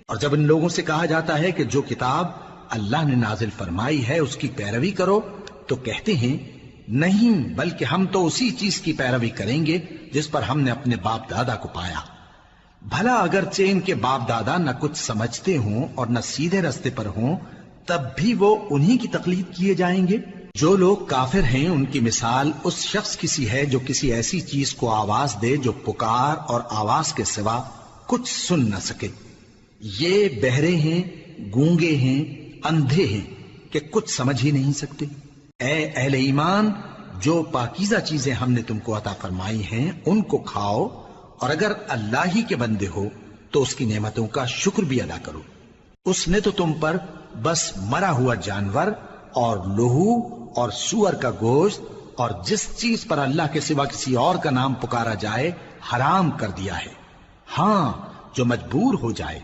اور جب ان لوگوں سے کہا جاتا ہے کہ جو کتاب اللہ نے نازل فرمائی ہے اس کی پیروی کرو، تو کہتے ہیں نہیں، بلکہ ہم تو اسی چیز کی پیروی کریں گے جس پر ہم نے اپنے باپ دادا کو پایا۔ بھلا اگرچہ ان کے باپ دادا نہ کچھ سمجھتے ہوں اور نہ سیدھے رستے پر ہوں، تب بھی وہ انہی کی تقلید کیے جائیں گے۔ جو لوگ کافر ہیں ان کی مثال اس شخص کی سی ہے جو کسی ایسی چیز کو آواز دے جو پکار اور آواز کے سوا کچھ سن نہ سکے۔ یہ بہرے ہیں، گونگے ہیں، اندھے ہیں کہ کچھ سمجھ ہی نہیں سکتے۔ اے اہل ایمان، جو پاکیزہ چیزیں ہم نے تم کو عطا فرمائی ہیں ان کو کھاؤ، اور اگر اللہ ہی کے بندے ہو تو اس کی نعمتوں کا شکر بھی ادا کرو۔ اس نے تو تم پر بس مرا ہوا جانور اور لہو اور سور کا گوشت اور جس چیز پر اللہ کے سوا کسی اور کا نام پکارا جائے حرام کر دیا ہے، ہاں جو مجبور ہو جائے